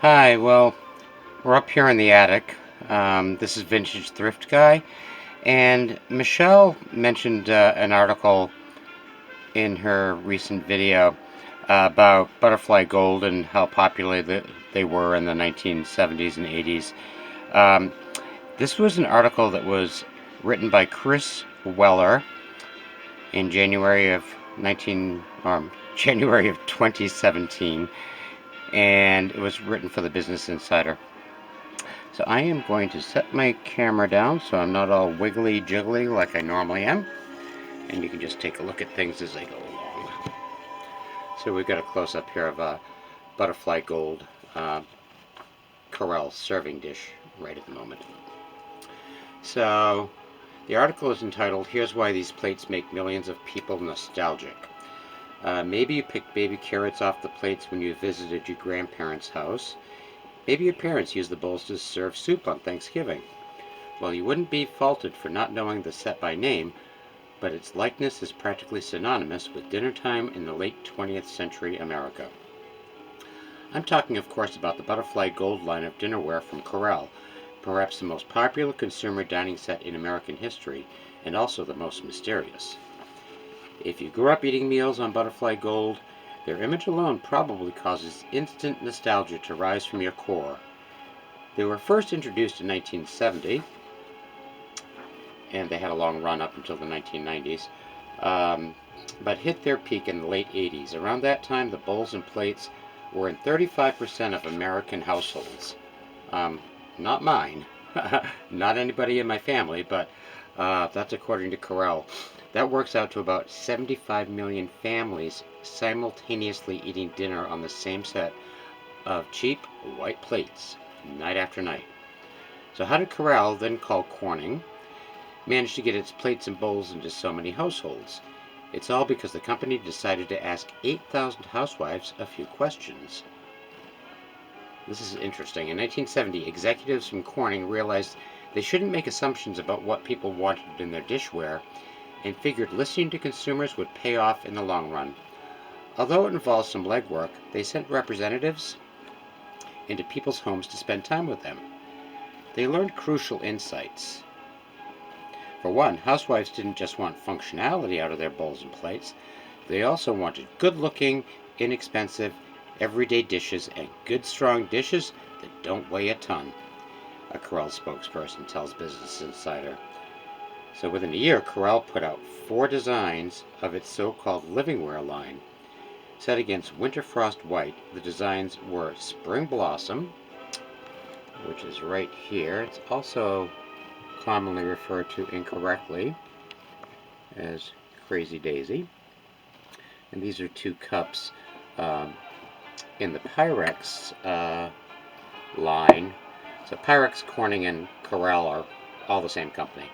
Hi, well, we're up here in the attic. This is Vintage Thrift Guy, and Michelle mentioned an article in her recent video about butterfly gold and how popular they were in the 1970s and 80s. Um, this was an article that was written by Chris Weller in January of 2017, and it was written for the Business Insider. So I am going to set my camera down so I'm not all wiggly jiggly like I normally am. And you can just take a look at things as they go along. So we've got a close-up here of a butterfly gold Corelle serving dish right at the moment. So the article is entitled, "Here's Why These Plates Make Millions of People Nostalgic." Maybe you picked baby carrots off the plates when you visited your grandparents' house. Maybe your parents used the bowls to serve soup on Thanksgiving. Well, you wouldn't be faulted for not knowing the set by name, but its likeness is practically synonymous with dinner time in the late 20th century America. I'm talking, of course, about the Butterfly Gold line of dinnerware from Corelle, perhaps the most popular consumer dining set in American history, and also the most mysterious. If you grew up eating meals on Butterfly Gold, their image alone probably causes instant nostalgia to rise from your core. They were first introduced in 1970, and they had a long run up until the 1990s, but hit their peak in the late 80s. Around that time, the bowls and plates were in 35% of American households. Not mine, not anybody in my family, but that's according to Corelle. That works out to about 75 million families simultaneously eating dinner on the same set of cheap white plates, night after night. So how did Corelle, then called Corning, manage to get its plates and bowls into so many households? It's all because the company decided to ask 8,000 housewives a few questions. This is interesting. In 1970, executives from Corning realized they shouldn't make assumptions about what people wanted in their dishware, and figured listening to consumers would pay off in the long run. Although it involved some legwork, they sent representatives into people's homes to spend time with them. They learned crucial insights. For one, housewives didn't just want functionality out of their bowls and plates. They also wanted good-looking, inexpensive, everyday dishes, and good, strong dishes that don't weigh a ton, a Corelle spokesperson tells Business Insider. So within a year, Corelle put out 4 designs of its so-called Livingware line. Set against Winter Frost White, the designs were Spring Blossom, which is right here. It's also commonly referred to incorrectly as Crazy Daisy. And these are 2 cups in the Pyrex line. So Pyrex, Corning, and Corelle are all the same company.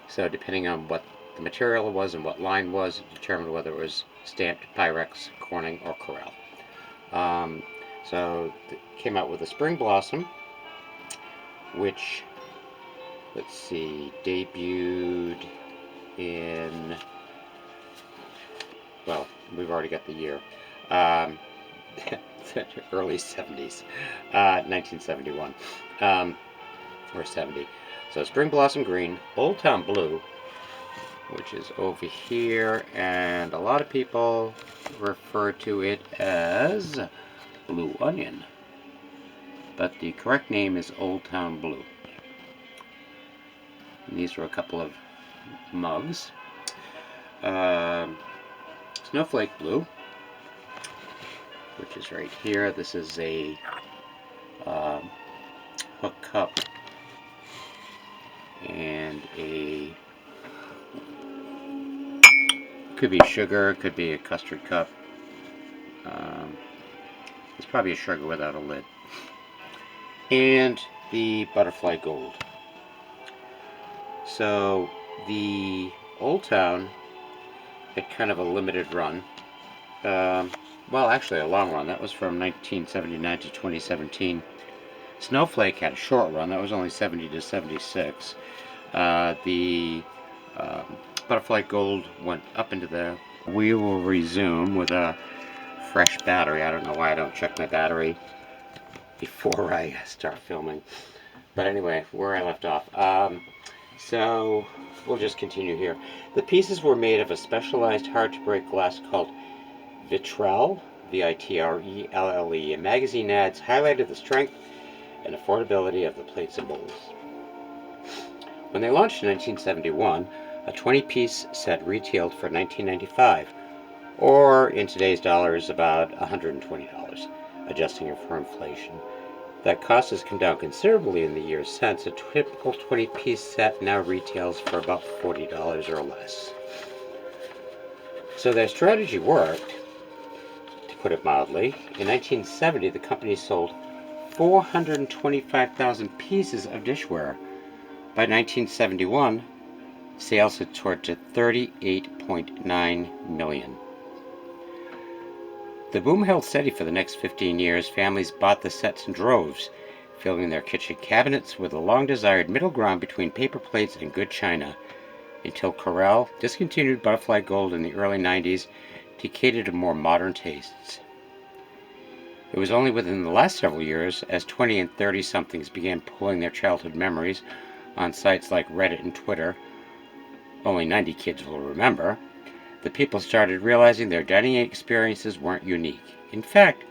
So depending on what the material was and what line was, it determined whether it was stamped Pyrex, Corning, or Corelle. So it came out with a Spring Blossom, which, let's see, debuted in, well, we've already got the year, early 70s, 1971, or 70. So Spring Blossom Green, Old Town Blue, which is over here, and a lot of people refer to it as Blue Onion, but the correct name is Old Town Blue. And these are a couple of mugs. Snowflake Blue, which is right here. This is a hook cup and a, could be sugar, could be a custard cup. It's probably a sugar without a lid. And the Butterfly Gold. So the Old Town had kind of a limited run. Well, actually a long run. That was from 1979 to 2017. Snowflake had a short run. That was only 70 to 76. The Butterfly Gold went up into the... We will resume with a fresh battery. I don't know why I don't check my battery before I start filming. But anyway, where I left off. So we'll just continue here. The pieces were made of a specialized hard-to-break glass called vitrelle, V-I-T-R-E-L-L-E, and magazine ads highlighted the strength and affordability of the plates and bowls. When they launched in 1971, a 20-piece set retailed for $19.95, or in today's dollars about $120, adjusting it for inflation. That cost has come down considerably in the years since. A typical 20-piece set now retails for about $40 or less. So their strategy worked, to put it mildly. In 1970, the company sold 425,000 pieces of dishware. By 1971, sales had soared to 38.9 million. The boom held steady for the next 15 years. Families bought the sets in droves, filling their kitchen cabinets with a long-desired middle ground between paper plates and good china, until Corelle discontinued butterfly gold in the early 90s to cater to more modern tastes. It was only within the last several years, as 20 and 30-somethings began pulling their childhood memories on sites like Reddit and Twitter, only 90 kids will remember, the people started realizing their dining experiences weren't unique. In fact,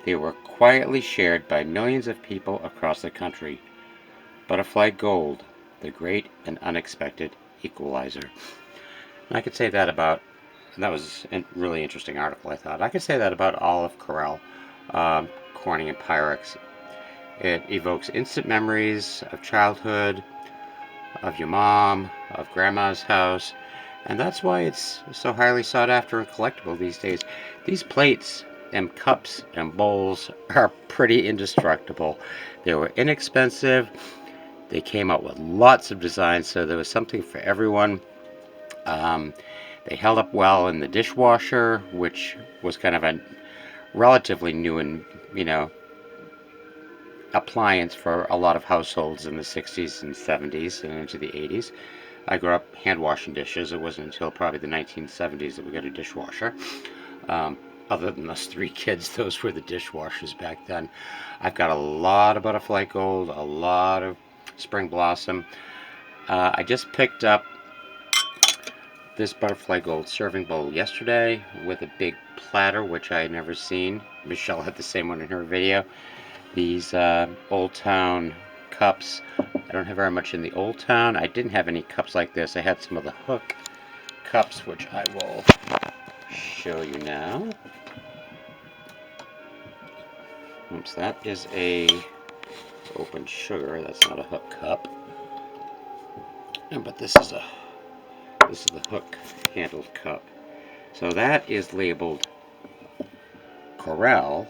they were quietly shared by millions of people across the country. Butterfly gold, the great and unexpected equalizer. And I could say that about, that was a really interesting article, I thought. I could say that about all of Corelle, Corning and Pyrex. It evokes instant memories of childhood, of your mom, of grandma's house, and that's why it's so highly sought after and collectible these days. These plates and cups and bowls are pretty indestructible. They were inexpensive. They came out with lots of designs, so there was something for everyone. They held up well in the dishwasher, which was kind of a relatively new and, appliance for a lot of households in the 60s and 70s and into the 80s. I grew up hand washing dishes. It wasn't until probably the 1970s that we got a dishwasher. Other than us three kids, those were the dishwashers back then. I've got a lot of butterfly gold, a lot of spring blossom. I just picked up this butterfly gold serving bowl yesterday with a big platter, which I had never seen. Michelle had the same one in her video. These Old Town cups. I don't have very much in the Old Town. I didn't have any cups like this. I had some of the hook cups, which I will show you now. Oops, that is a open sugar. That's not a hook cup. But this is the hook handled cup. So that is labeled Corelle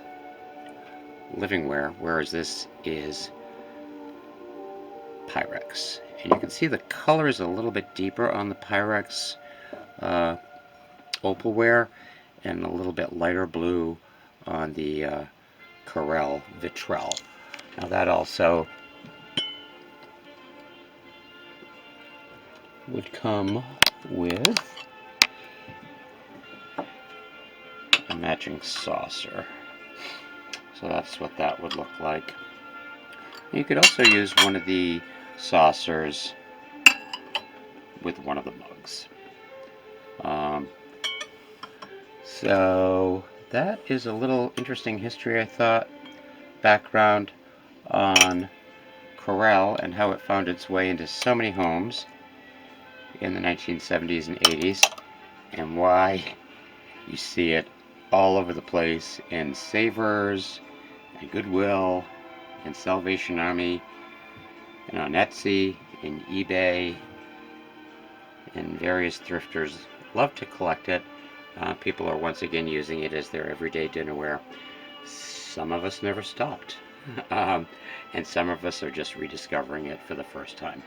Livingware, whereas this is Pyrex. And you can see the color is a little bit deeper on the Pyrex opalware and a little bit lighter blue on the Corelle vitrelle. Now that also would come with a matching saucer. So that's what that would look like. You could also use one of the saucers with one of the mugs. So that is a little interesting history, I thought, background on Corelle and how it found its way into so many homes in the 1970s and 80s, and why you see it all over the place in Savers and Goodwill and Salvation Army and on Etsy and eBay, and various thrifters love to collect it. People are once again using it as their everyday dinnerware. Some of us never stopped, and some of us are just rediscovering it for the first time.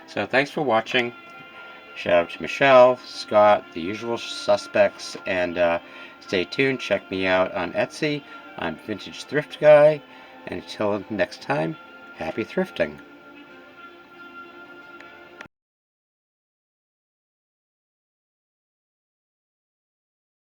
So thanks for watching. Shout out to Michelle, Scott, the usual suspects, and stay tuned. Check me out on Etsy. I'm Vintage Thrift Guy, and until next time, happy thrifting.